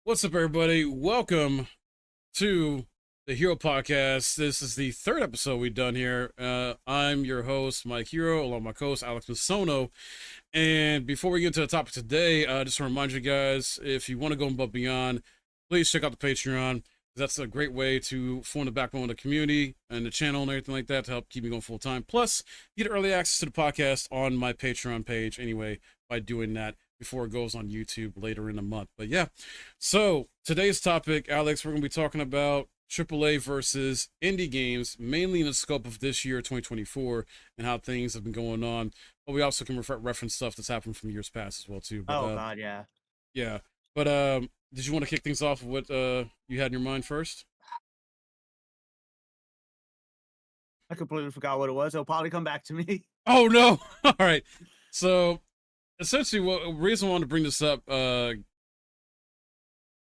What's up, everybody? Welcome to the Hero Podcast. This is the third episode we've done here. I'm your host, Mike Hero, along with my co-host, Alex Masono. And before we get to the topic today, just want to remind you guys, if you want to go above beyond, please check out the Patreon. That's a great way to form the backbone of the community and the channel and everything like that to help keep me going full time. Plus, you get early access to the podcast on my Patreon page anyway by doing that before it goes on YouTube later in the month. But yeah, so today's topic, Alex, we're going to be talking about AAA versus indie games, mainly in the scope of this year, 2024, and how things have been going on. But we also can reference stuff that's happened from years past as well, too. But, Oh God, yeah. yeah. But did you want to kick things off with what you had in your mind first? I completely forgot what it was. It'll probably come back to me. Oh no! All right. So essentially, what reason I wanted to bring this up,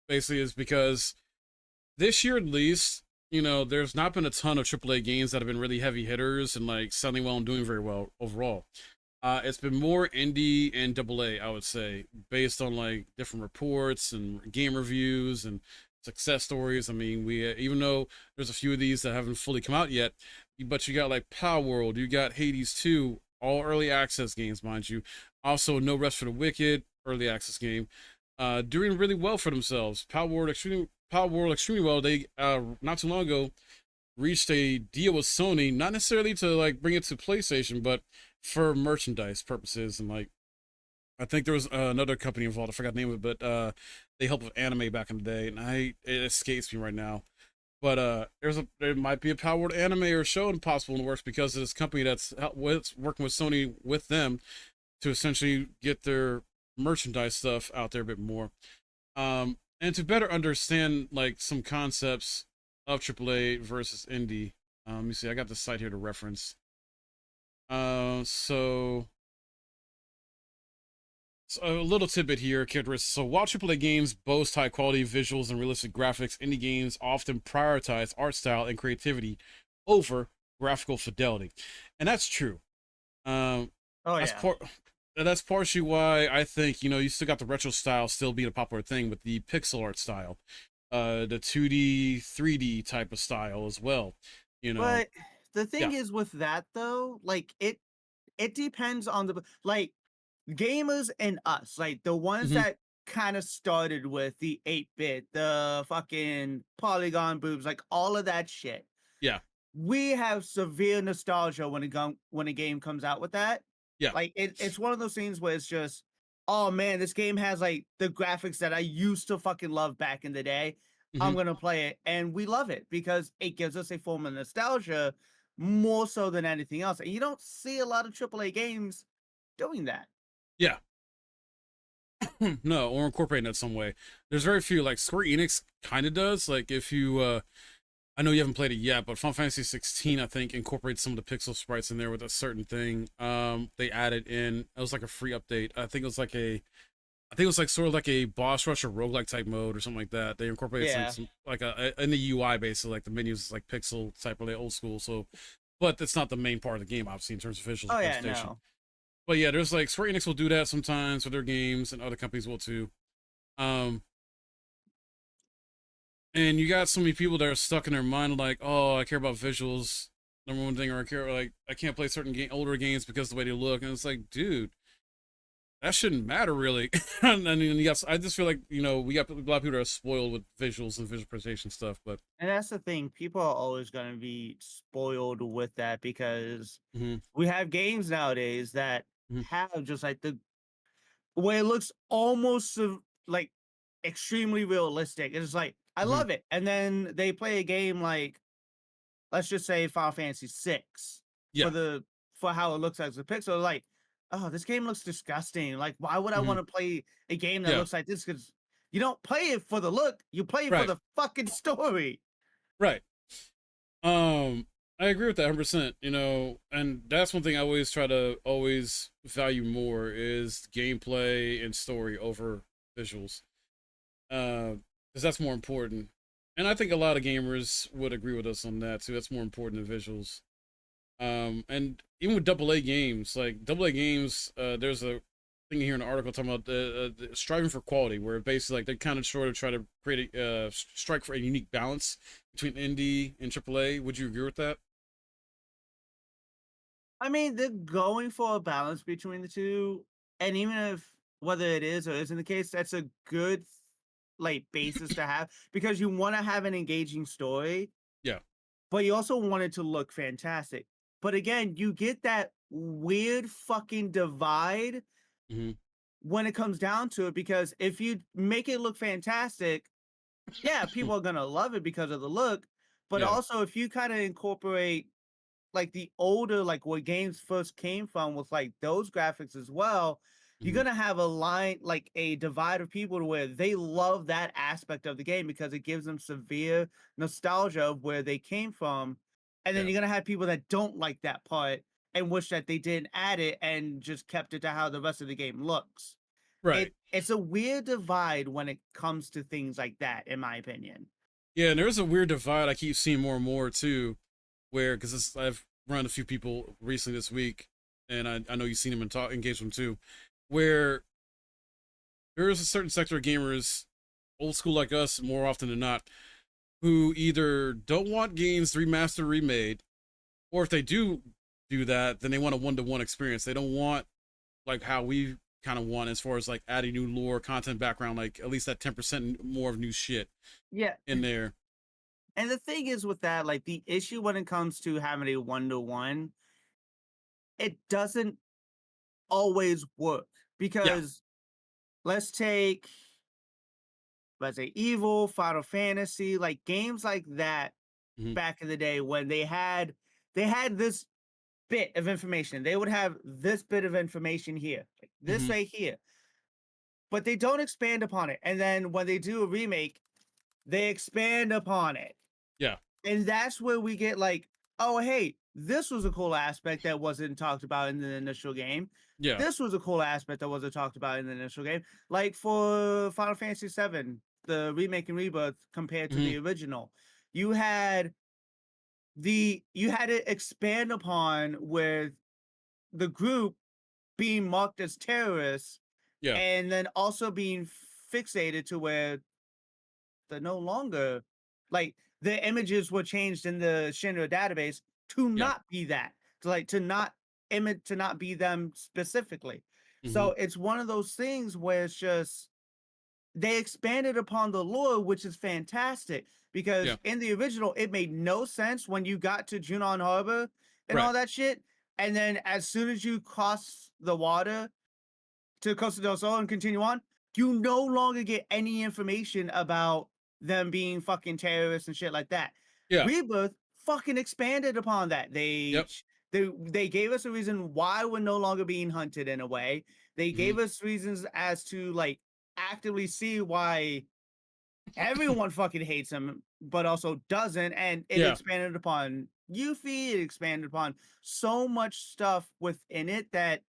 basically, is because this year at least, there's not been a ton of AAA games that have been really heavy hitters and like selling well and doing very well overall. It's been more indie and AA, I would say, based on like different reports and game reviews and success stories. I mean, we even though there's a few of these that haven't fully come out yet, but you got like Power World, you got Hades 2, all early access games, mind you. Also, No Rest for the Wicked, early access game, doing really well for themselves. Power World extremely well. They not too long ago reached a deal with Sony, not necessarily to like bring it to PlayStation, but for merchandise purposes. And like, I think there was another company involved. I forgot the name of it, but they helped with anime back in the day, and it escapes me right now. But there might be a Power Word anime or show possible in the works because of this company that's working with Sony with them to essentially get their merchandise stuff out there a bit more. And to better understand like some concepts of AAA versus indie. Let me see. I got the site here to reference. So a little tidbit here, characteristics. So while AAA games boast high quality visuals and realistic graphics, indie games often prioritize art style and creativity over graphical fidelity, and that's true. Oh That's yeah. that's partially why I think you still got the retro style still being a popular thing with the pixel art style, the 2D, 3D type of style as well. You know, But the thing yeah. is with that though, like it depends on the like gamers and us, like the ones Hmm. that kind of started with the 8-bit, the fucking polygon boobs, like all of that shit. Yeah. We have severe nostalgia when a game comes out with that. Yeah. Like it's one of those things where it's just, oh man, this game has like the graphics that I used to fucking love back in the day. I'm Hmm. gonna play it, and we love it because it gives us a form of nostalgia more so than anything else. And you don't see a lot of AAA games doing that. Yeah. No, or incorporating it some way. There's very few. Like Square Enix kind of does. Like if you, I know you haven't played it yet, but Final Fantasy 16, I think, incorporates some of the pixel sprites in there with a certain thing. They added in. It was like a free update. I think it was like sort of like a boss rush or roguelike type mode or something like that. They incorporated Yeah. some like a in the UI basically, like the menus is like pixel type, really old school. So, but that's not the main part of the game, obviously, in terms of visuals Oh and yeah, presentation. no. But yeah, there's like Square Enix will do that sometimes with their games, and other companies will too. Um, and you got so many people that are stuck in their mind, like, oh, I care about visuals, number one thing, or I can't play certain older games because of the way they look, and it's like, dude, that shouldn't matter really. I mean, yes, I just feel like we got a lot of people that are spoiled with visuals and visual presentation stuff, but And that's the thing. People are always gonna be spoiled with that because mm-hmm, we have games nowadays that mm-hmm, have just like the where it looks almost like extremely realistic. It's like I mm-hmm, love it. And then they play a game like, let's just say Final Fantasy 6 yeah, for how it looks as a pixel. Like, oh, this game looks disgusting. Like, why would I mm-hmm, want to play a game that yeah, looks like this? Because you don't play it for the look, you play it for right, the fucking story. right. I agree with that 100%. And that's one thing I always try to always value more is gameplay and story over visuals. Because that's more important. And I think a lot of gamers would agree with us on that too. That's more important than visuals. And even with AA games, like AA games, there's a thing here in an article talking about the striving for quality, where basically like they kind of sort of try to create a strike for a unique balance between indie and AAA. Would you agree with that? I mean, they're going for a balance between the two, and even if whether it is or isn't the case, that's a good like basis to have because you want to have an engaging story, Yeah. but you also want it to look fantastic. But again, you get that weird fucking divide Hmm. when it comes down to it because if you make it look fantastic, yeah, people are gonna love it because of the look. But Yeah. also, if you kind of incorporate like the older, like where games first came from with like those graphics as well, you're Hmm. gonna have a line like a divide of people to where they love that aspect of the game because it gives them severe nostalgia of where they came from. And then Yeah. you're gonna have people that don't like that part and wish that they didn't add it and just kept it to how the rest of the game looks. Right. It's a weird divide when it comes to things like that, in my opinion. Yeah, and there's a weird divide I keep seeing more and more too, where because I've run a few people recently this week, and I know you've seen them and talk engaged with them too, where there is a certain sector of gamers, old school like us, more often than not, who either don't want games remastered, remade, or if they do that, then they want a one-to-one experience. They don't want like how we kind of want as far as like adding new lore, content, background, like at least that 10% more of new shit Yeah. in there. And the thing is with that, like the issue when it comes to having a one-to-one, it doesn't always work Yeah. because let's take let's say Evil, Final Fantasy, like games like that Hmm. back in the day when they had this bit of information. They would have this bit of information here, like this Hmm. right here, but they don't expand upon it. And then when they do a remake, they expand upon it. Yeah. And that's where we get like, oh, hey, this was a cool aspect that wasn't talked about in the initial game. Yeah. This was a cool aspect that wasn't talked about in the initial game. Like for Final Fantasy VII, the remake and rebirth compared to Hmm. the original, you had you had it expand upon with the group being marked as terrorists Yeah. and then also being fixated to where they're no longer like the images were changed in the Shinra database to Yeah. not be that, to like to not image to not be them specifically. Hmm. So it's one of those things where it's just they expanded upon the lore, which is fantastic because Yeah. in the original it made no sense when you got to Junon Harbor and Right. all that shit. And then as soon as you cross the water to Costa del Sol and continue on, you no longer get any information about them being fucking terrorists and shit like that. Yeah. Rebirth fucking expanded upon that. Yep. They gave us a reason why we're no longer being hunted in a way. They Hmm. gave us reasons as to like actively see why everyone fucking hates him, but also doesn't. And it Yeah. expanded upon Yuffie. It expanded upon so much stuff within it that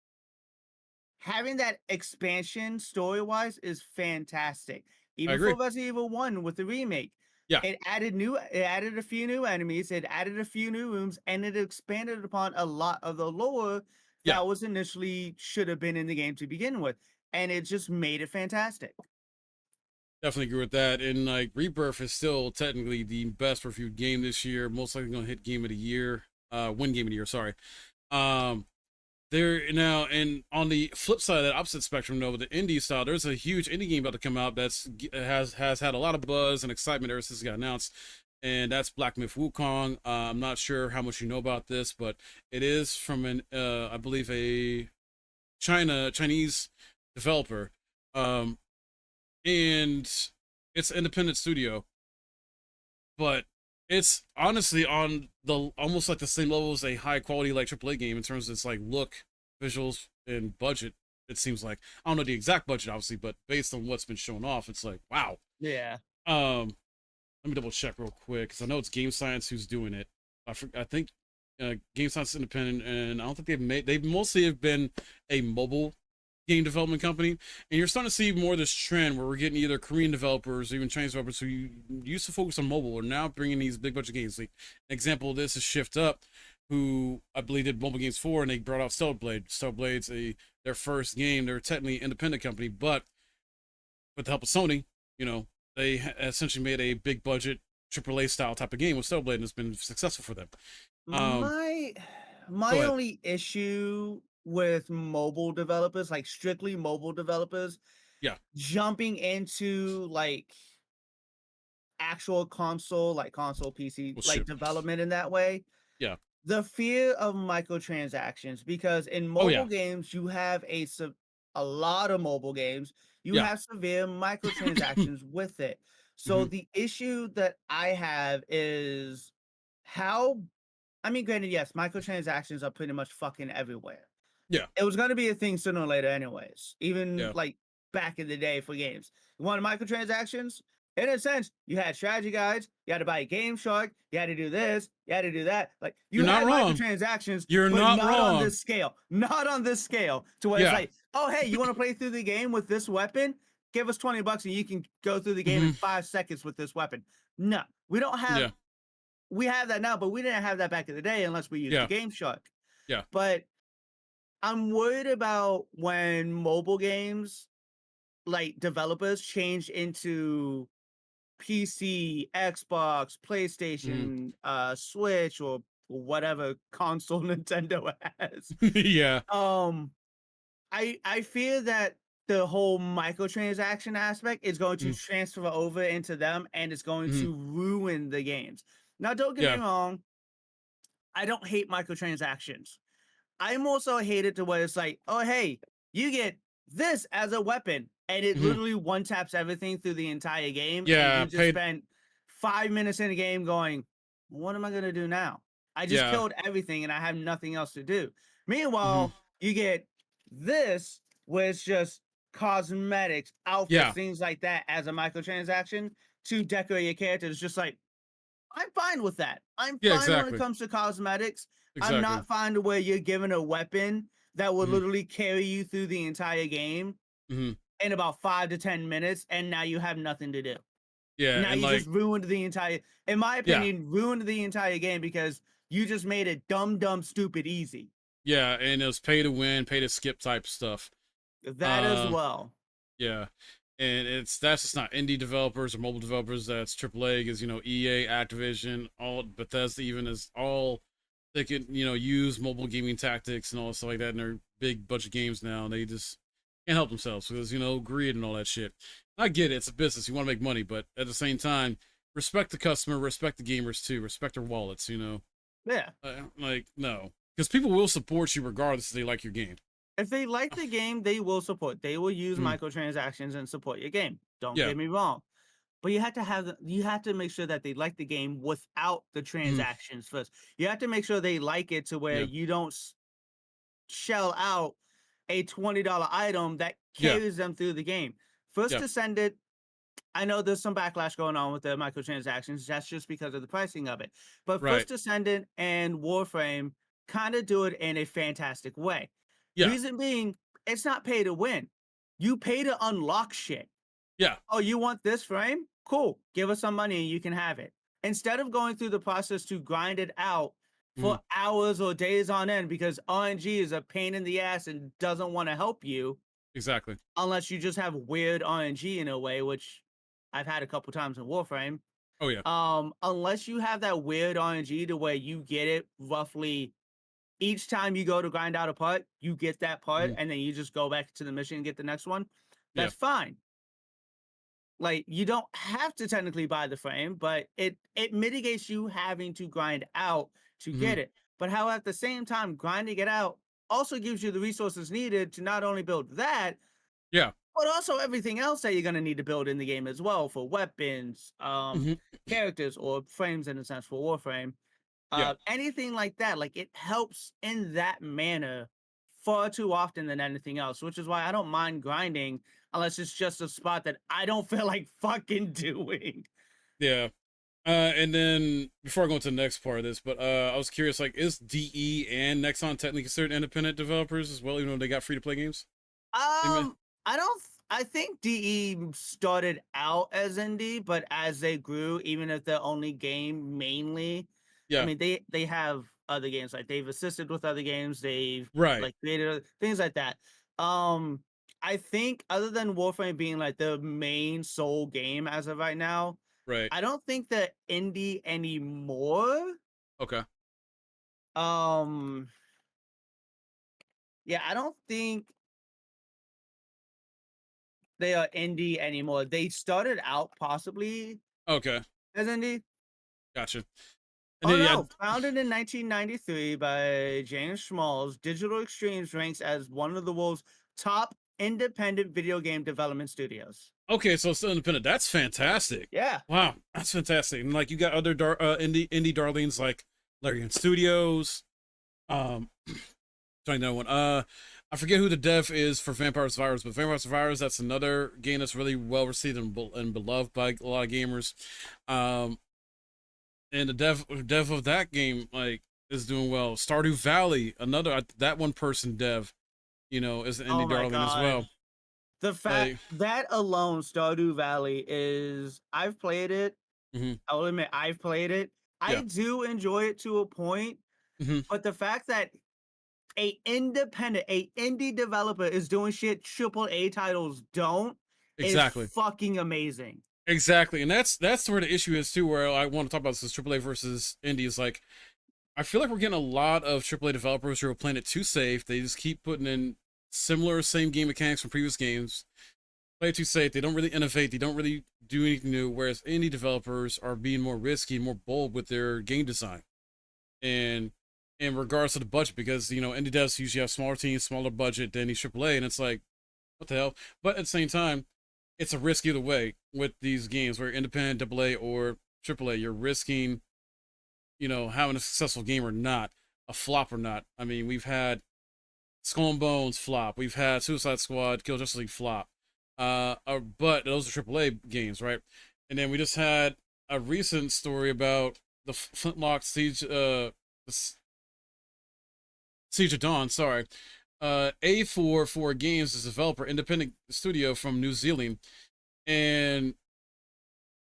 having that expansion story-wise is fantastic. I Even agree. for Resident Evil 1 with the remake, Yeah. it added a few new enemies, it added a few new rooms, and it expanded upon a lot of the lore Yeah. that was initially should have been in the game to begin with. And it just made it fantastic. Definitely agree with that. And like Rebirth is still technically the best reviewed game this year. Most likely gonna hit game of the year. Win game of the year, sorry. Um there now, and on the flip side of that opposite spectrum though, with the indie style, there's a huge indie game about to come out that's has had a lot of buzz and excitement ever since it got announced. And that's Black Myth Wukong. I'm not sure how much you know about this, but it is from an I believe a Chinese developer. Um and it's an independent studio, but it's honestly on the almost like the same level as a high quality like AAA game in terms of its like look, visuals, and budget. It seems like I don't know the exact budget obviously, but based on what's been shown off, it's like wow. Yeah. Um, let me double check real quick because I know it's Game Science who's doing it. I think Game Science is independent, and I don't think they've mostly have been a mobile game development company, and you're starting to see more of this trend where we're getting either Korean developers or even Chinese developers who used to focus on mobile are now bringing these big budget games. Like an example of this is Shift Up, who I believe did mobile games for, and they brought out Stellar Blade. Stellar Blade's a their first game. They're technically an independent company, but with the help of Sony, you know, they essentially made a big budget AAA style type of game with Stellar Blade, and it's been successful for them. Um, My Go my ahead. only issue with mobile developers, like strictly mobile developers, Yeah. jumping into like actual console, like console PC, Well, like shoot. development in that way, Yeah. the fear of microtransactions. Because in Oh mobile yeah. games, you have a lot of mobile games, you Yeah. have severe microtransactions with it. So Hmm. the issue that I have is how I mean, granted, yes, microtransactions are pretty much fucking everywhere. Yeah. It was gonna be a thing sooner or later anyways, even, Yeah. like, back in the day for games. You wanted microtransactions? In a sense, you had strategy guides, you had to buy a Game Shark, you had to do this, you had to do that, like, you You're not had wrong. microtransactions, You're but not not on wrong. this scale. Not on this scale to where it's Yeah. like, "Oh, hey, you wanna play through the game with this weapon? Give us $20 and you can go through the game in Hmm. 5 seconds with this weapon." No, we don't have Yeah. we have that now, but we didn't have that back in the day unless we used the Yeah. Game Shark. Yeah. But I'm worried about when mobile games, like developers, change into PC, Xbox, Hmm. PlayStation, Switch, or whatever console Nintendo has. Yeah. Um, I fear that the whole microtransaction aspect is going to Hmm. transfer over into them and it's going Hmm. to ruin the games. Now, don't get me Yeah. wrong, I don't hate microtransactions. I'm also hate it to where it's like, oh hey, you get this as a weapon, and it Hmm. literally one taps everything through the entire game, and Yeah. you just Paid. spent 5 minutes in a game going, what am I gonna do now? I just Yeah. killed everything and I have nothing else to do. Hmm. Meanwhile, you get this, where it's just cosmetics, outfits, Yeah. things like that as a microtransaction to decorate your character. It's just like I'm fine with that. I'm Yeah. fine when it Exactly. comes to cosmetics. I'm Exactly. not fine to where you're given a weapon that will Hmm. literally carry you through the entire game Hmm. in about 5 to 10 minutes, and now you have nothing to do. Yeah. Now And you just like, ruined in my yeah. opinion, ruined the entire game because you just made it dumb, stupid easy. Yeah. And it was pay to win, pay to skip type stuff. That as Uh. well. Yeah. And that's just not indie developers or mobile developers. That's AAA, is EA, Activision, all Bethesda even is all they can use mobile gaming tactics and all stuff like that in their big budget games now. And they just can't help themselves because greed and all that shit. I get it, it's a business, you want to make money, but at the same time, respect the customer, respect the gamers too, respect their wallets. Yeah. Like no, because people will support you regardless if they like your game. If they like the game, they will support. They will use Mhm. microtransactions and support your game. Don't Yeah. get me wrong. But you have to make sure that they like the game without the Mhm. transactions first. You have to make sure they like it to where Yeah. you don't shell out a $20 item that Yeah. carries them through the game. First Yeah. to send it, I know there's some backlash going on with the microtransactions. That's just because of the pricing of it. But Right. First to send it and Warframe kind of do it in a fantastic way. Yeah. Reason being, it's not pay to win. You pay to unlock shit. Yeah. Oh, you want this frame? Cool. Give us some money and you can have it. Instead of going through the process to grind it out Mhm. for hours or days on end because RNG is a pain in the ass and doesn't want to help you Exactly. unless you just have weird RNG in a way, which I've had a couple times in Warframe. Oh yeah. Unless you have that weird RNG to where you get it roughly each time you go to grind out a part, you get that part Mhm. and then you just go back to the mission and get the next one. Yeah. That's fine. Like you don't have to technically buy the frame, but it mitigates you having to grind out to Mhm. get it. But how at the same time grinding it out also gives you the resources needed to not only build that, Yeah. but also everything else that you're gonna need to build in the game as well for weapons, Mhm. characters, or frames in a sense for Warframe. Yeah. Anything like that, like it helps in that manner far too often than anything else, which is why I don't mind grinding unless it's just a spot that I don't feel like fucking doing. Yeah. And then before I go into the next part of this, but I was curious, like, is DE and Nexon technically considered independent developers as well, even though they got free to play games? They may- I don't. I think DE started out as indie, but as they grew, even if their only game mainly, I Yeah. mean they have other games like they've assisted with other games, they've Right. like created things like that. Um, I think other than Warframe being like the main sole game as of right now, Right. I don't think that indie anymore. Okay. Um, yeah, I don't think they are indie anymore. They started out possibly Okay. as indie. Gotcha. And Oh then yeah. no, founded in 1993 by James Schmalls, Digital Extremes ranks as one of the world's top independent video game development studios. Okay, so it's still independent. That's fantastic. Yeah. Wow, that's fantastic. And like you got other indie darlings like Larian Studios. Trying to know one. I forget who the dev is for Vampire Survivors, but Vampire Survivors, that's another game that's really well received and beloved by a lot of gamers. Um, and the dev of that game like is doing well. Stardew Valley, another that one person dev, is an Oh indie my darling as god. well. The fact Like, that alone, Stardew Valley is I've played it. mhm, I will admit I've played it. I yeah, do enjoy it to a point, hmm, but the fact that a indie developer is doing shit AAA titles don't is exactly. fucking amazing. Exactly, and that's where the issue is too. Where I want to talk about this AAA versus indie is like I feel like we're getting a lot of AAA developers who are playing it too safe. They just keep putting in similar same game mechanics from previous games. Play it too safe. They don't really innovate. They don't really do anything new. Whereas indie developers are being more risky, more bold with their game design, and in regards to the budget, because indie devs usually have smaller teams, smaller budget than these AAA, and it's like what the hell. But at the same time, it's a risk either way with these games, where independent AA or AAA, you're risking, having a successful game or not, a flop or not. I mean, we've had Skull and Bones flop, we've had Suicide Squad, Kill Justice League flop, but those are AAA games, right? And then we just had a recent story about the Flintlock Siege, Siege of Dawn. Sorry, A44 Games is a developer, independent studio from New Zealand, and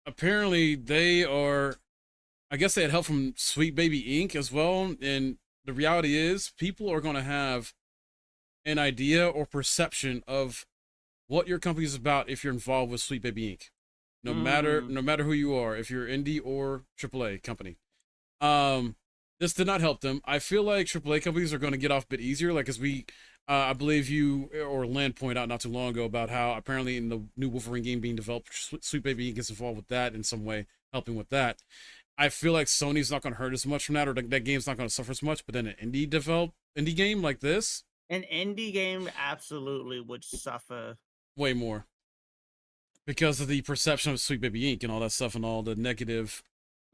apparently they are, I guess they had help from Sweet Baby Inc. as well. And the reality is people are going to have an idea or perception of what your company is about if you're involved with Sweet Baby Inc. no matter Mm. no matter who you are, if you're indie or AAA company. um this did not help them. I feel like AAA companies are going to get off a bit easier, like as we I believe you or Land pointed out not too long ago about how apparently in the new Wolverine game being developed, Sweet Baby Inc. gets involved with that in some way, helping with that. I feel like Sony's not going to hurt as much from that, or that game's not going to suffer as much. But then an indie game like this, An indie game absolutely would suffer. way more, because of the perception of Sweet Baby Inc. and all that stuff and all the negative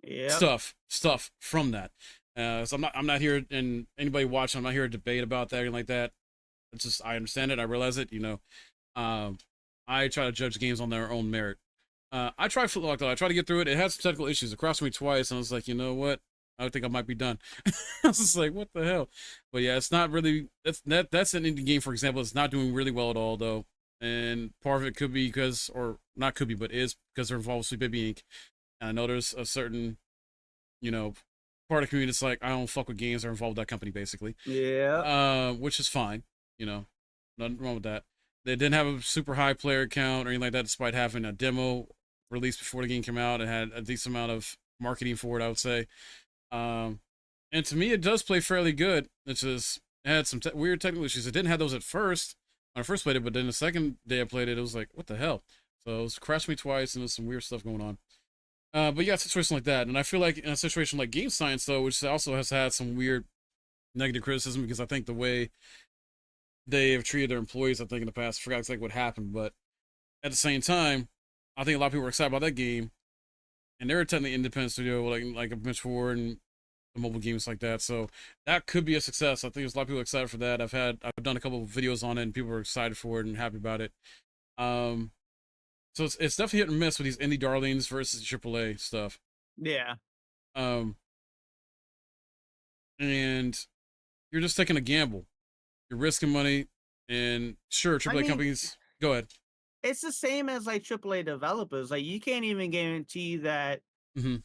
Yep. stuff from that. So I'm not here, and anybody watching, I'm not here to debate about that or anything like that. It's just I understand it, I realize it. Um, I try to judge games on their own merit. I tried Footlock though. I tried to get through it. It had some technical issues. It crossed me twice, and I was like, you know what? I think I might be done. I was just like, what the hell? But yeah, it's not really. That's an indie game, for example. It's not doing really well at all though, and part of it could be because, or not could be, but is because they're involved with Sweet Baby Inc. And I know there's a certain, you know, part of the community that's like, I don't fuck with games that are involved with that company, basically. Yep. Which is fine. Nothing wrong with that. They didn't have a super high player count or anything like that, despite having a demo released before the game came out. It had a decent amount of marketing for it, I would say. Um, and to me, it does play fairly good. It's just it had some weird technical issues. It didn't have those at first when I first played it, but then the second day I played it, it was like, what the hell? So it was crashed me twice, and there's some weird stuff going on. But yeah, a situation like that, and I feel like in a situation like Game Science, though, which also has had some weird negative criticism, because I think the way they have treated their employees, I think in the past, I forgot exactly what happened, but at the same time, I think a lot of people were excited about that game, and they're a technically independent studio, like I mentioned before, and the mobile games like that. So that could be a success. I think there's a lot of people excited for that. I've done a couple of videos on it, and people are excited for it and happy about it. Um, so it's definitely hit and miss with these indie darlings versus AAA stuff. Yeah. Um, and you're just taking a gamble. You're risking money, and sure, I AAA mean, companies. Go ahead. it's the same as like AAA developers. Like you can't even guarantee that Hmm.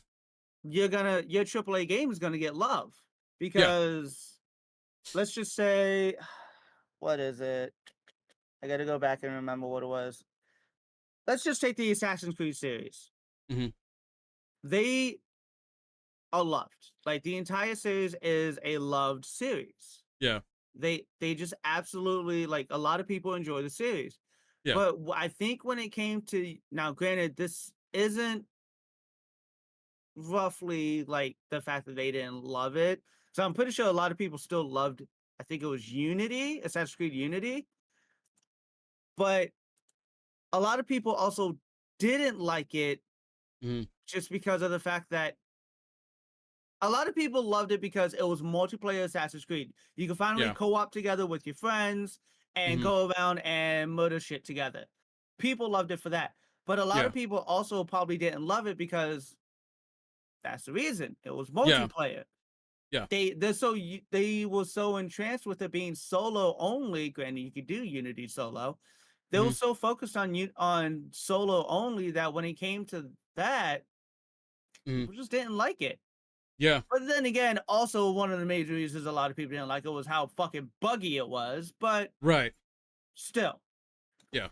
your AAA game is gonna get love Yeah. because let's just say what is it? I gotta go back and remember what it was. Let's just take the Assassin's Creed series. Mhm. They are loved. Like the entire series is a loved series. Yeah. They just absolutely like a lot of people enjoy the series. Yeah. But I think when it came to now, granted, this isn't roughly like the fact that they didn't love it. So I'm pretty sure a lot of people still loved. I think it was Unity, Assassin's Creed Unity, but a lot of people also didn't like it Mhm. just because of the fact that a lot of people loved it because it was multiplayer Assassin's Creed. You could finally Yeah. co-op together with your friends and Mhm. go around and murder shit together. People loved it for that. But a lot of Yeah. people also probably didn't love it because that's the reason. It was Yeah. multiplayer. Yeah. They were so entranced with it being solo only. Granted, you could do Unity solo. They were Mhm. so focused on solo only that when it came to that, Mhm. people just didn't like it. Yeah. But then again, also one of the major reasons a lot of people didn't like it was how fucking buggy it was. But Right. still, Yeah.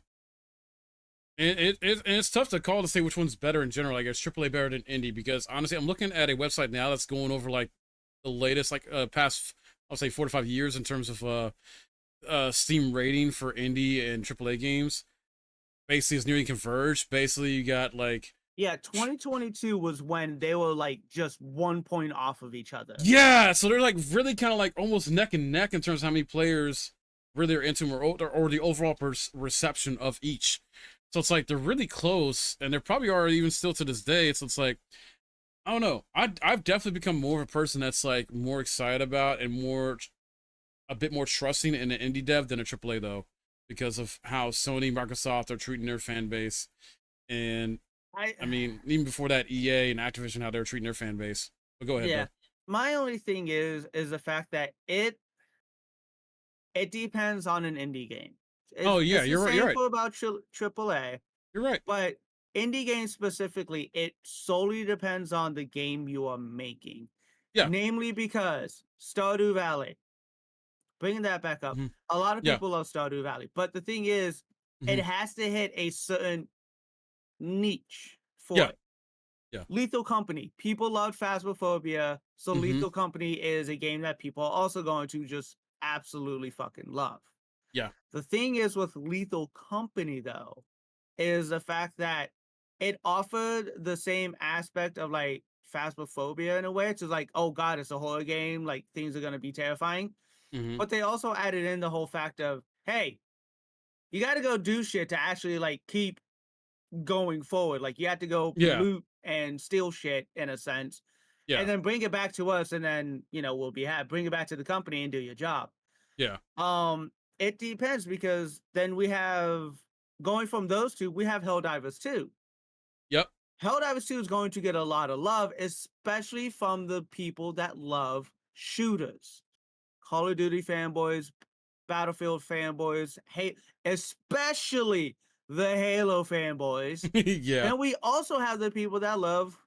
And it's tough to call to say which one's better in general. I guess AAA better than indie because honestly, I'm looking at a website now that's going over like the latest like past I'll say 4 to 5 years in terms of Steam rating for indie and AAA games. Basically, it's nearly converged. Basically, you got like yeah, 2022 was when they were like just 1 point off of each other. yeah, so they're like really kind of like almost neck and neck in terms of how many players really are into them or the overall reception of each. So it's like they're really close, and they probably are even still to this day. So it's like I don't know. I've definitely become more of a person that's like more excited about and more a bit more trusting in an indie dev than a AAA though, because of how Sony, Microsoft are treating their fan base, and I I mean even before that, EA and Activision how they're treating their fan base. But go ahead yeah. though. My only thing is the fact that it depends on an indie game. Oh yeah, It's the you're right. You're same right. for about AAA, You're right. but indie games specifically, it solely depends on the game you are making. Yeah. Namely because Stardew Valley, bringing that back up, Hmm. a lot of Yeah. people love Stardew Valley, but the thing is, Hmm. it has to hit a certain niche for Yeah. it. Yeah. Lethal Company, people love Phasmophobia, so Hmm. Lethal Company is a game that people are also going to just absolutely fucking love. Yeah. The thing is with Lethal Company though, is the fact that it offered the same aspect of like Phasmophobia in a way. It's just like, oh god, it's a horror game, like things are gonna be terrifying. Hmm. But they also added in the whole fact of, hey, you gotta go do shit to actually like keep going forward. Like you have to go Yeah. loot and steal shit in a sense, and Yeah. then bring it back to us, and then we'll be happy. Bring it back to the company and do your job. Yeah. It depends because then we have going from those two, we have Helldivers 2. Yep. Helldivers 2 is going to get a lot of love, especially from the people that love shooters. Call of Duty fanboys, Battlefield fanboys, hate, especially the Halo fanboys. Yeah. Then we also have the people that love,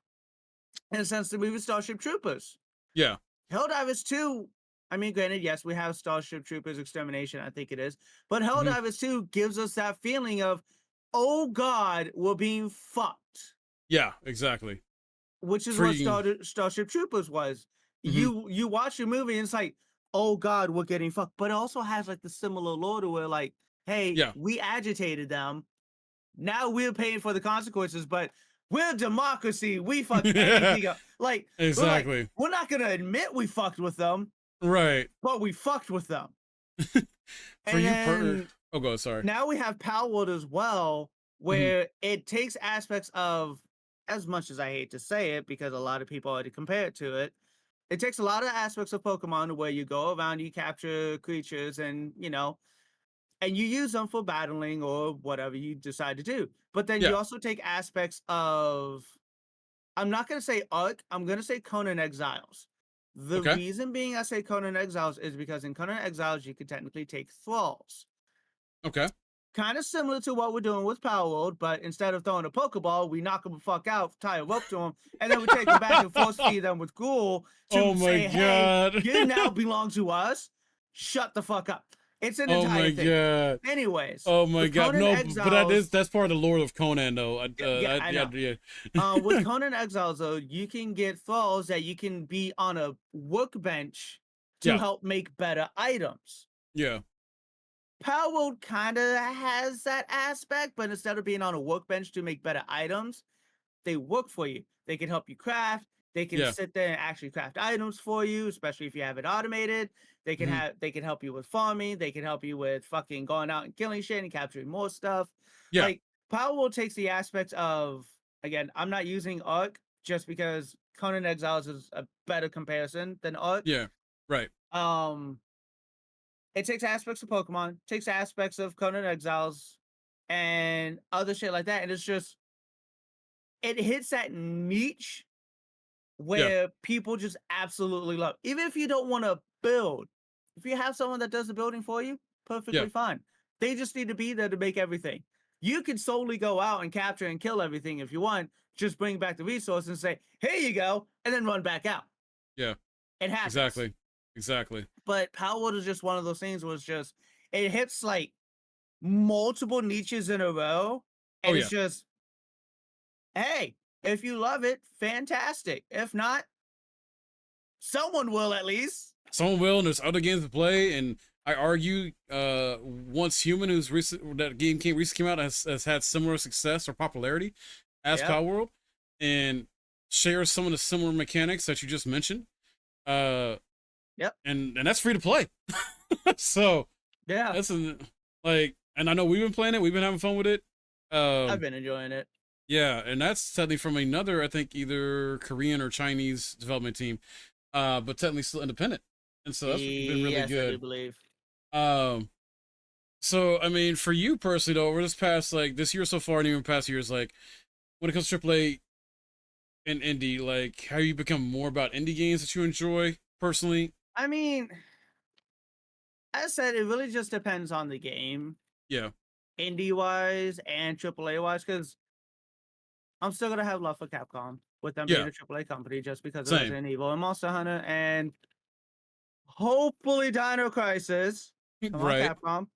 in a sense, the movie Starship Troopers. Yeah. Helldivers 2, I mean, granted, yes, we have Starship Troopers Extermination, I think it is, but Hmm. Helldivers 2 gives us that feeling of, oh God, we're being fucked, Yeah. Exactly. which is what Freaking. Starship Troopers was. Hmm. You watch the movie and it's like, oh God, we're getting fucked, but it also has like the similar lore to where like, hey, Yeah. we agitated them, now we're paying for the consequences, but we're democracy. We fuck anything up. Like, Exactly. we're not gonna admit we fucked with them, Right. but we fucked with them. For And you per. then Oh, go. Sorry. now we have Palworld as well, Hmm. where it takes aspects of, as much as I hate to say it, because a lot of people already compare it to it, it takes a lot of aspects of Pokemon where you go around, you capture creatures, and and you use them for battling or whatever you decide to do. But then you Yeah. also take aspects of, I'm not going to say Arc, I'm going to say Conan Exiles. The Okay. reason being I say Conan Exiles is because in Conan Exiles, you can technically take thralls. Okay. Kind of similar to what we're doing with Power World, but instead of throwing a Pokeball, we knock them the fuck out, tie a rope to them, and then we take them back and force feed them with Ghoul Oh to my say, hey, god. you now belong to us. Shut the fuck up. It's an Oh entire my thing. god. Anyways, Oh my with god. Conan No, but that Exiles, is that's part of the lore of Conan though. yeah, I Yeah, know. yeah. With Conan Exiles, though, you can get thralls that you can be on a workbench to Yeah. help make better items. Yeah. Power World kind of has that aspect, but instead of being on a workbench to make better items, they work for you. They can help you craft. They can Yeah. sit there and actually craft items for you, especially if you have it automated. Mhm. They can help you with farming. They can help you with fucking going out and killing shit and capturing more stuff. Yeah. Like Power World takes the aspects of, again, I'm not using Arc just because Conan Exiles is a better comparison than Arc. Yeah. Right. Um, it takes aspects of Pokemon, takes aspects of Conan Exiles, and other shit like that, and it's just it hits that niche Yeah. where people just absolutely love. Even if you don't want to build, if you have someone that does the building for you, Yeah. perfectly fine. They just need to be there to make everything. You can solely go out and capture and kill everything if you want. Just bring back the resource and say, "Here you go," and then run back out. Yeah. It happens. Exactly. Exactly. But Power Word is just one of those things where it's just it hits like multiple niches in a row, Oh and it's yeah. just, hey, if you love it, fantastic. If not, someone will at least. Someone will, and there's other games to play. And I argue, once Human, who's recent that game recently came out, has had similar success or popularity as Yep. Power World, and shares some of the similar mechanics that you just mentioned. Uh, Yep. and that's free to play. So Yeah. that's like, and I know we've been playing it, we've been having fun with it. I've Um, been enjoying it. yeah, and that's sadly from another, I think either Korean or Chinese development team, but technically still independent, and so that's been really Yes, I do good. believe. Um, so I mean, for you personally though, over this past like this year so far, and even past years, like when it comes to AAA and indie, like how you become more about indie games that you enjoy personally? I mean, as I said, it really just depends on the game, Yeah, indie wise and AAA wise, because I'm still gonna have love for Capcom with them being yeah, a AAA company just because of same, Resident Evil and Monster Hunter and hopefully Dino Crisis. Come on, right, Capcom.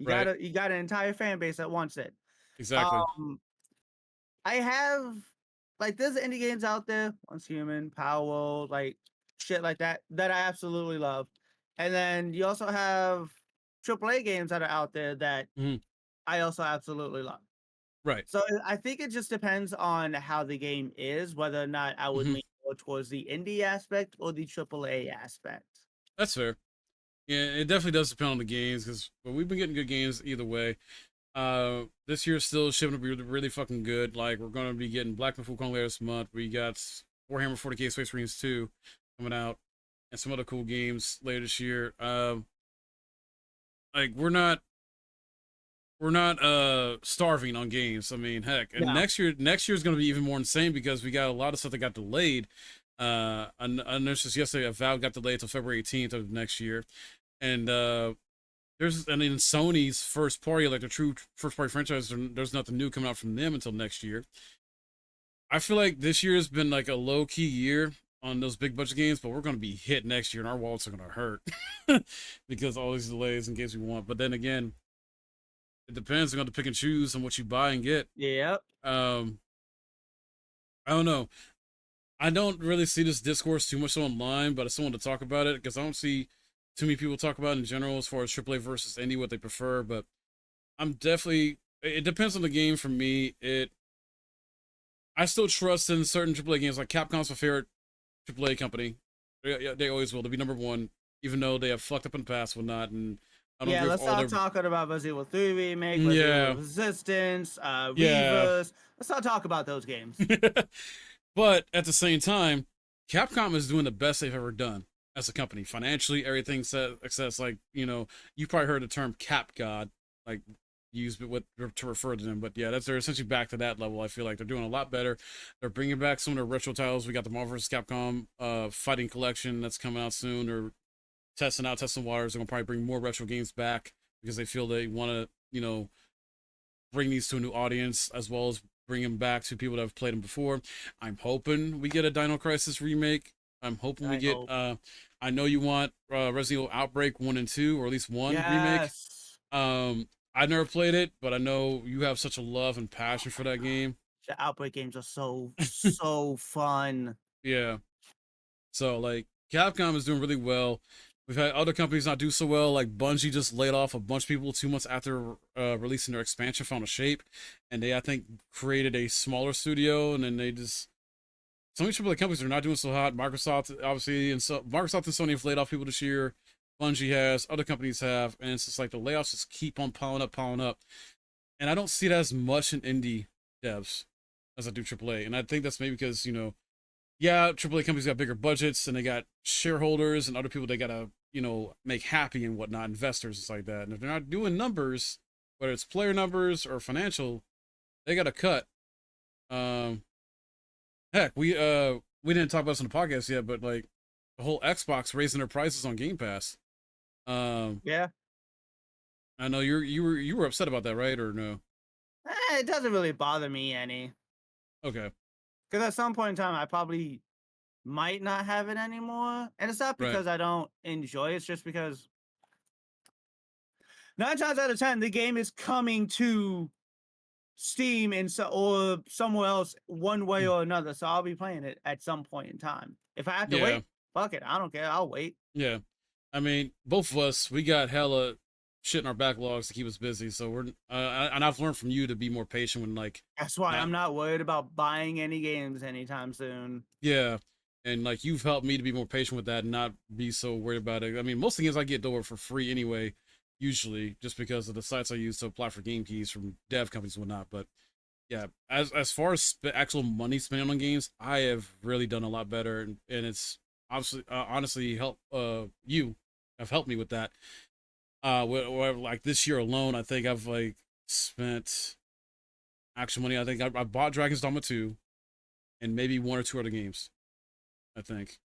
right, You got an entire fan base that wants it. exactly, Um, I have like there's indie games out there, Once Human, Power World, like shit like that that I absolutely love. And then you also have AAA games that are out there that hmm, I also absolutely love. right, So I think it just depends on how the game is, whether or not I would hmm, lean more towards the indie aspect or the AAA aspect. that's fair. Yeah, it definitely does depend on the games because we've been getting good games either way. This year still shipping to be really fucking good. Like we're gonna be getting Black Myth Wukong later this month. We got Warhammer 40k Space Marines 2 coming out, and some other cool games later this year. Like we're not starving on games. I mean, heck, and No. next year is gonna be even more insane because we got a lot of stuff that got delayed. I noticed this yesterday. Valve got delayed until February 18th of next year, and and then Sony's first party, like the true first party franchise, there's nothing new coming out from them until next year. I feel like this year has been like a low key year on those big budget games, but we're going to be hit next year, and our wallets are going to hurt because all these delays and games we want. But then again, it depends. You're going to pick and choose on what you buy and get. Yep. Um, I don't know. I don't really see this discourse too much online, but I still want to talk about it because I don't see too many people talk about it in general as far as AAA versus indie, what they prefer. But I'm definitely. It depends on the game for me. I still trust in certain AAA games. Like Capcom's my favorite AAA company. They always will. They'll be number one, even though they have fucked up in the past, whatnot. And I don't Yeah, agree with let's all start their. talking about Resident Evil 3 remake, Resident Evil Yeah, Resistance, yeah. Reavers. Let's not talk about those games. But at the same time, Capcom is doing the best they've ever done as a company. Financially, everything says like, you probably heard the term Cap God, like used with to refer to them. But yeah, they're essentially back to that level. I feel like they're doing a lot better. They're bringing back some of their retro titles. We got the Marvel vs. Capcom Fighting Collection that's coming out soon. They're testing waters. They're gonna probably bring more retro games back because they feel they want to, bring these to a new audience as well as bring them back to people that have played them before. I'm hoping we get a Dino Crisis remake. I'm hoping we I get. hope. I know you want Resident Evil Outbreak 1 and 2, or at least one remake. Yes. I never played it, but I know you have such a love and passion for that game. The Outbreak games are so fun. Yeah. So like Capcom is doing really well. We've had other companies not do so well. Like Bungie just laid off a bunch of people 2 months after releasing their expansion, Found a Shape, and they I think created a smaller studio, and then they just some of these AAA companies are not doing so hot. Microsoft obviously, and so Microsoft and Sony have laid off people this year. Bungie has, other companies have, and it's just like the layoffs just keep on piling up. And I don't see that as much in indie devs as I do AAA. And I think that's maybe because yeah, AAA companies got bigger budgets and they got shareholders and other people they gotta make happy and whatnot, investors and stuff like that. And if they're not doing numbers, whether it's player numbers or financial, they got to cut. Um, Heck, we didn't talk about this on the podcast yet, but like the whole Xbox raising their prices on Game Pass. Um, Yeah. I know you were upset about that, right? Or no? It doesn't really bother me any. Okay, Because at some point in time, I probably might not have it anymore. And it's not right. because I don't enjoy it, it's just because 9 times out of 10, the game is coming to Steam and or somewhere else one way Mm, or another. So I'll be playing it at some point in time. If I have to yeah, wait, fuck it. I don't care. I'll wait. yeah. I mean, both of us, we got hella shit in our backlogs to keep us busy. So and I've learned from you to be more patient when like That's why not I'm not worried about buying any games anytime soon. yeah. And like you've helped me to be more patient with that and not be so worried about it. I mean, most of the games I get over for free anyway, usually just because of the sites I use to apply for game keys from dev companies and whatnot. But yeah, as far as actual money spent on games, I have really done a lot better, and it's obviously honestly help you have helped me with that. Like this year alone, I think I've like spent actual money. I think I bought Dragon's Dogma 2 and maybe one or two other games. I think.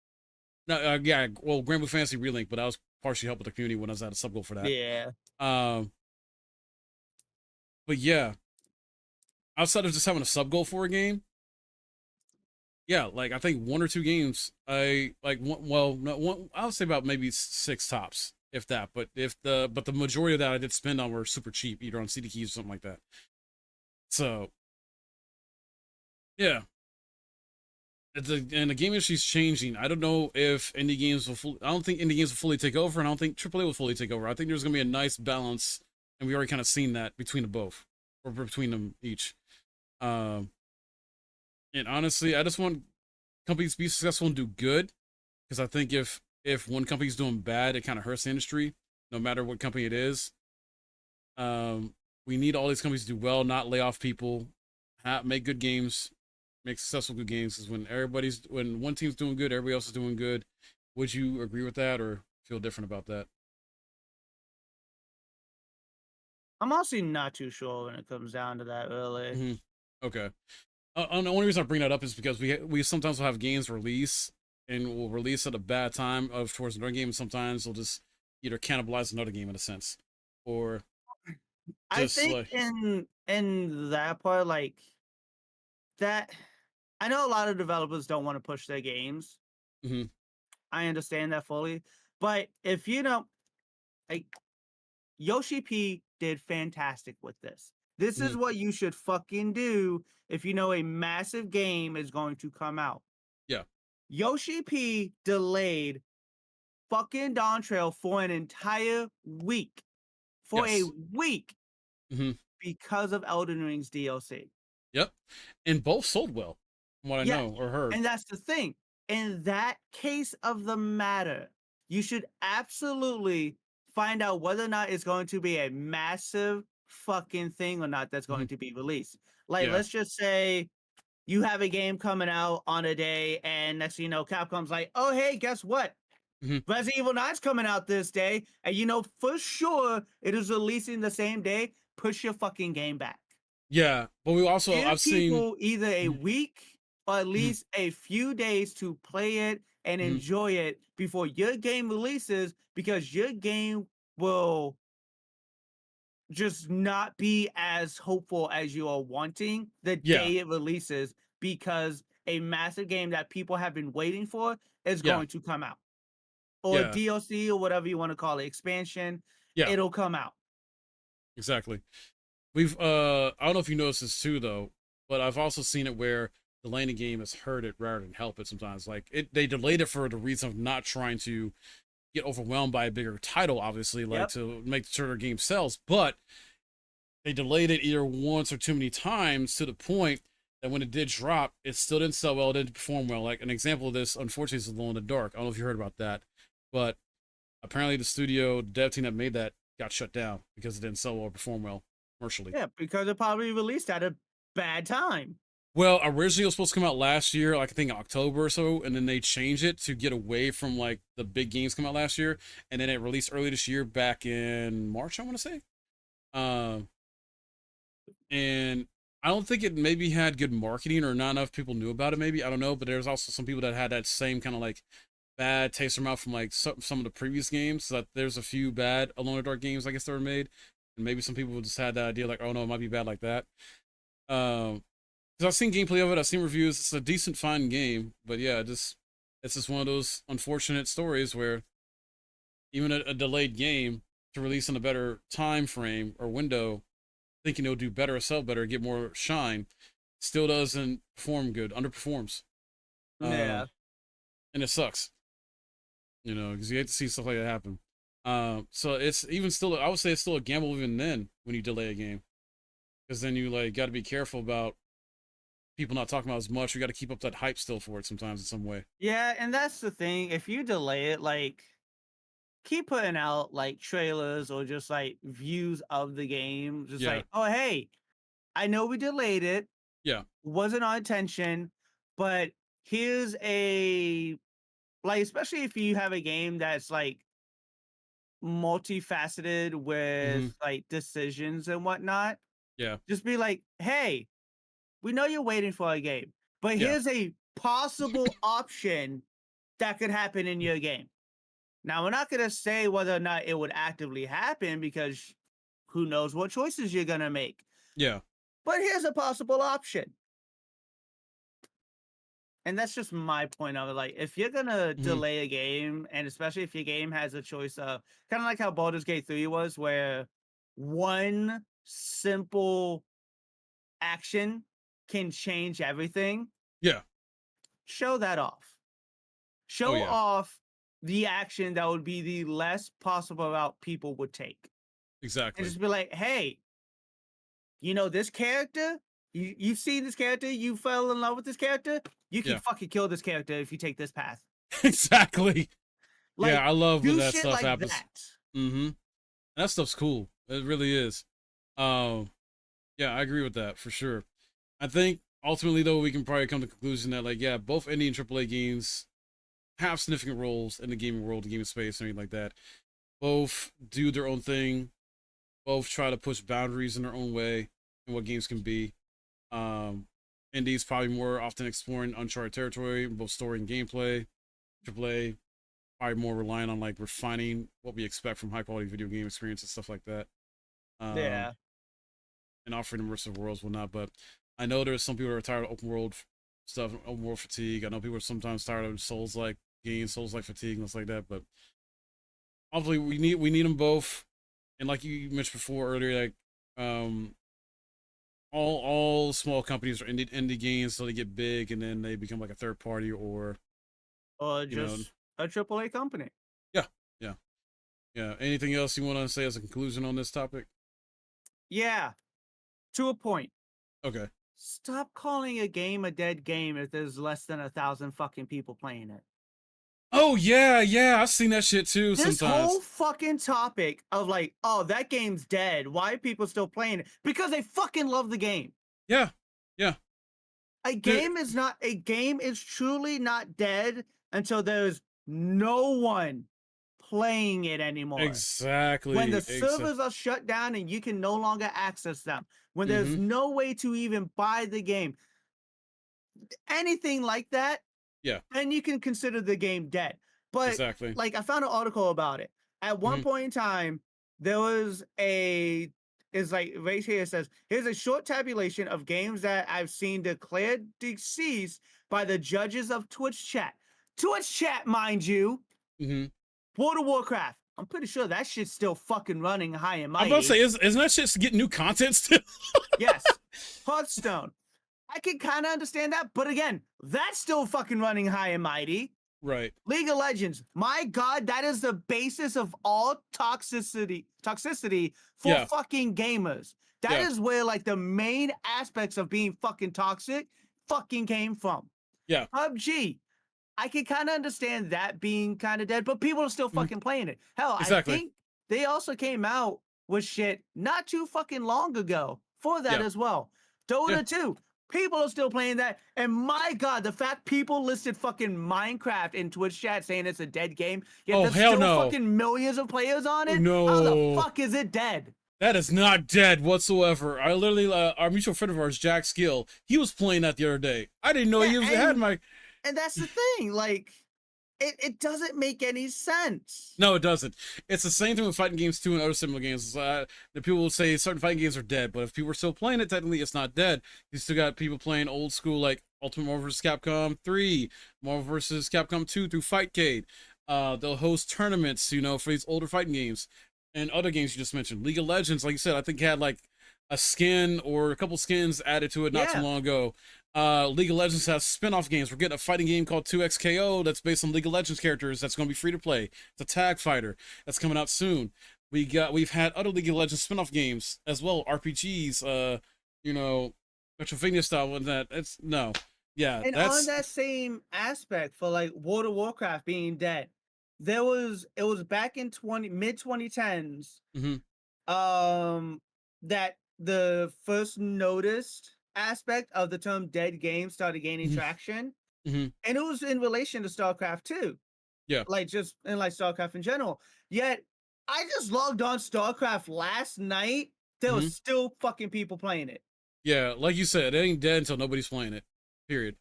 No, yeah, well, Grand Blue Fantasy Relink, but I was partially helped with the community when I was at a sub goal for that. Yeah. Um, but yeah, outside of just having a sub goal for a game, yeah, like I think one or two games, I like one. Well, no, one. I would say about maybe six tops, if that. But the majority of that I did spend on were super cheap, either on CD keys or something like that. So yeah, and the game industry's changing. I don't know if indie games will. I don't think indie games will fully take over, and I don't think AAA will fully take over. I think there's gonna be a nice balance, and we already kind of seen that between the both, or between them each. Um, and honestly, I just want companies to be successful and do good, because I think if one company's doing bad, it kind of hurts the industry, no matter what company it is. Um, we need all these companies to do well, not lay off people, make good games, make successful good games. Because when one team's doing good, everybody else is doing good. Would you agree with that, or feel different about that? I'm honestly not too sure when it comes down to that, really. Hmm. Okay. And the only reason I bring that up is because we sometimes will have games release and we'll release at a bad time of towards another game. And sometimes we'll just either cannibalize another game in a sense, or I just think like in that part, like that, I know a lot of developers don't want to push their games. mhm, I understand that fully. But if you know, like Yoshi P did fantastic with this. This is mhm, what you should fucking do if you know a massive game is going to come out. yeah, Yoshi P delayed fucking Dawn Trail for an entire week. For a yes, week hmm, because of Elden Ring's DLC. yep, and both sold well, from what I Yes, know or heard. and that's the thing. In that case of the matter, you should absolutely find out whether or not it's going to be a massive fucking thing or not that's Hmm. going to be released. Like, Yeah, let's just say you have a game coming out on a day, and next thing you know, Capcom's like, oh, hey, guess what? hmm, Resident Evil 9's coming out this day, and you know for sure it is releasing the same day. Push your fucking game back. yeah. But we also Give I've seen. people either a Mhm, week or at mhm, least a few days to play it and mhm, enjoy it before your game releases, because your game will just not be as hopeful as you are wanting the yeah, day it releases, because a massive game that people have been waiting for is Yeah, going to come out, or yeah, DLC or whatever you want to call it, expansion. yeah, It'll come out. exactly. We've I don't know if you noticed this too though, but I've also seen it where delaying a game has hurt it rather than help it sometimes. Like they delayed it for the reason of not trying to get overwhelmed by a bigger title, obviously, like Yep. to make sure their game sells, but they delayed it either once or too many times to the point that when it did drop, it still didn't sell well, it didn't perform well. Like an example of this, unfortunately, is Alone in the Dark. I don't know if you heard about that, but apparently the studio dev team that made that got shut down because it didn't sell well or perform well commercially. Yeah, because it probably released at a bad time. Well, originally it was supposed to come out last year, like I think October or so, and then they changed it to get away from like the big games come out last year, and then it released early this year, back in March, I want to say. Um, and I don't think it maybe had good marketing or not enough people knew about it. Maybe I don't know, but there's also some people that had that same kind of like bad taste in their mouth from like some of the previous games. So that there's a few bad Alone in the Dark games I guess that were made, and maybe some people just had that idea like, oh no, it might be bad like that. Because I've seen gameplay of it, I've seen reviews. It's a decent, fine game, but yeah, it's just one of those unfortunate stories where even a delayed game to release in a better time frame or window, thinking it'll do better, sell better, get more shine, still doesn't perform good, underperforms, uh, Yeah. and it sucks. You know, because you hate to see stuff like that happen. So it's even still, I would say it's still a gamble even then when you delay a game, because then you like got to be careful about people not talking about as much. We got to keep up that hype still for it sometimes in some way. Yeah, and that's the thing. If you delay it, like keep putting out like trailers or just like views of the game. Just Yeah, like, oh hey, I know we delayed it. yeah, Wasn't our intention, but here's a like, especially if you have a game that's like multifaceted mm-hmm, with like decisions and whatnot. yeah, Just be like, hey, we know you're waiting for a game, but yeah, here's a possible option that could happen in your game. Now, we're not going to say whether or not it would actively happen because who knows what choices you're going to make. yeah, But here's a possible option. And that's just my point of it. Like, if you're going to mm-hmm, delay a game, and especially if your game has a choice of kind of like how Baldur's Gate 3 was, where one simple action can change everything, yeah, show that off. oh Show yeah, off the action that would be the less possible route people would take. And exactly, just be like, hey, you know this character? You see this character, you fell in love with this character, you can yeah, fucking kill this character if you take this path. exactly. Yeah, Like, I love when do that shit stuff like happens. that. Mm-hmm. That stuff's cool. It really is. Um, yeah, I agree with that for sure. I think ultimately though we can probably come to the conclusion that like yeah, both indie and AAA games have significant roles in the gaming world, the gaming space, and anything like that. Both do their own thing. Both try to push boundaries in their own way and what games can be. Um, Indies probably more often exploring uncharted territory, both story and gameplay. AAA probably more relying on like refining what we expect from high quality video game experience and stuff like that. Um, Yeah. and offering immersive worlds, whatnot. But I know there's some people that are tired of open world stuff, open world fatigue. I know people are sometimes tired of Souls like games, Souls like fatigue, and stuff like that. But obviously, we need them both. And like you mentioned before earlier, like um, all small companies are indie games, so they get big and then they become like a third party or Or you know, just a AAA company. yeah, yeah, yeah. Anything else you want to say as a conclusion on this topic? Yeah. To a point. Okay. Stop calling a game a dead game if there's less than 1,000 fucking people playing it. Oh yeah, yeah. I've seen that shit too This whole sometimes. fucking topic of like, oh, that game's dead. Why are people still playing it? Because they fucking love the game. Yeah, yeah. Dude, A game is truly not dead until there's no one playing it anymore. When the exactly. servers are shut down and you can no longer access them, when there's Mm-hmm. no way to even buy the game, anything like that, Yeah, then you can consider the game dead. But exactly. like I found an article about it. At one Mm-hmm. point in time, there was a is like right here it says, here's a short tabulation of games that I've seen declared deceased by the judges of Twitch chat. Twitch chat, mind you. Mm-hmm. World of Warcraft. I'm pretty sure that shit's still fucking running high and mighty. I'm about to say, isn't that shit getting new content still? Yes. Hearthstone. I can kind of understand that, but again, that's still fucking running high and mighty. Right. League of Legends. My God, that is the basis of all toxicity for fucking gamers. That is where like the main aspects of being fucking toxic fucking came from. Yeah. PUBG. I can kind of understand that being kind of dead, but people are still fucking playing it. Hell, Exactly. I think they also came out with shit not too fucking long ago for that as well. Dota 2. People are still playing that. And my God, the fact people listed fucking Minecraft in Twitch chat saying it's a dead game, yet there's still fucking millions of players on it. No. How the fuck is it dead? That is not dead whatsoever. I literally, our mutual friend of ours, Jack Skill, he was playing that the other day. I didn't know he had my... And that's the thing, like, it doesn't make any sense. No, it doesn't. It's the same thing with fighting games too and other similar games. The people will say certain fighting games are dead, but if people are still playing it, technically it's not dead. You still got people playing old school like Ultimate Marvel vs. Capcom 3, Marvel vs. Capcom 2 through Fightcade. They'll host tournaments, you know, for these older fighting games and other games you just mentioned. League of Legends, like you said, I think had like a skin or a couple skins added to it not too long ago. League of Legends has spin-off games. We're getting a fighting game called 2XKO that's based on League of Legends characters that's going to be free to play. It's a tag fighter that's coming out soon. We've had other League of Legends spin-off games as well, RPGs, you know, Metroidvania style and that. It's no. Yeah, and on that same aspect for like World of Warcraft being dead, it was back in mid 2010s that the first noticed aspect of the term dead game started gaining traction. And it was in relation to StarCraft 2. Yeah. Like just in like StarCraft in general. Yet I just logged on StarCraft last night. There was still fucking people playing it. Yeah, like you said, it ain't dead until nobody's playing it. Period.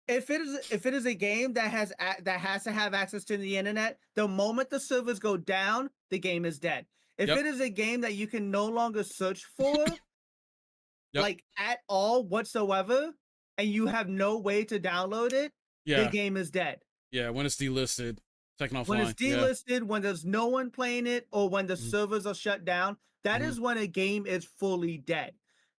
If it is a game that has to have access to the internet, the moment the servers go down, the game is dead. If it is a game that you can no longer search for, like at all whatsoever, and you have no way to download it, the game is dead. Yeah, when it's delisted, taken offline. When it's delisted, when there's no one playing it, or when the servers are shut down, that is when a game is fully dead.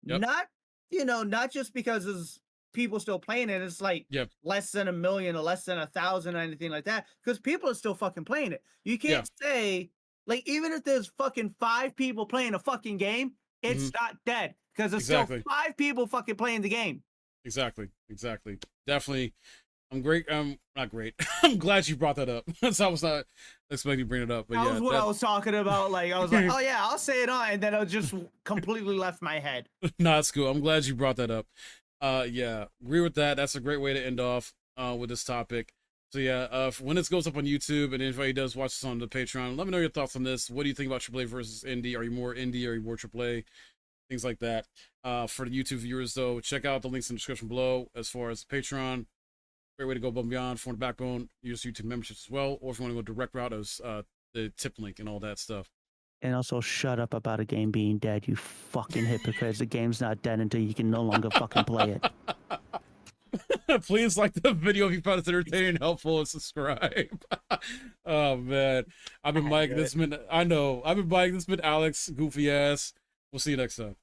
Not, you know, not just because there's people still playing it. It's like less than 1 million or less than 1,000 or anything like that, because people are still fucking playing it. You can't say, like, even if there's fucking 5 people playing a fucking game, it's not dead. Because there's still 5 people fucking playing the game. Exactly. Definitely. I'm great. Not great. I'm glad you brought that up. So I was not expecting you to bring it up. But that was what I was talking about. Like, I was like, oh yeah, I'll say it on, and then it just completely left my head. No, it's cool. I'm glad you brought that up. Yeah, agree with that. That's a great way to end off with this topic. So yeah, when this goes up on YouTube and anybody does watch this on the Patreon, let me know your thoughts on this. What do you think about AAA versus indie? Are you more indie? Are you more AAA? Things like that. For the YouTube viewers, though, check out the links in the description below as far as Patreon. Great way to go above and beyond for the backbone. Use YouTube memberships as well, or if you want to go direct route as the tip link and all that stuff. And also, shut up about a game being dead, you fucking hypocrites. The game's not dead until you can no longer fucking play it. Please like the video if you found it entertaining and helpful, and subscribe. Oh man, I've been Mike. This has been I've been Mike. This has been Alex. Goofy ass. We'll see you next time.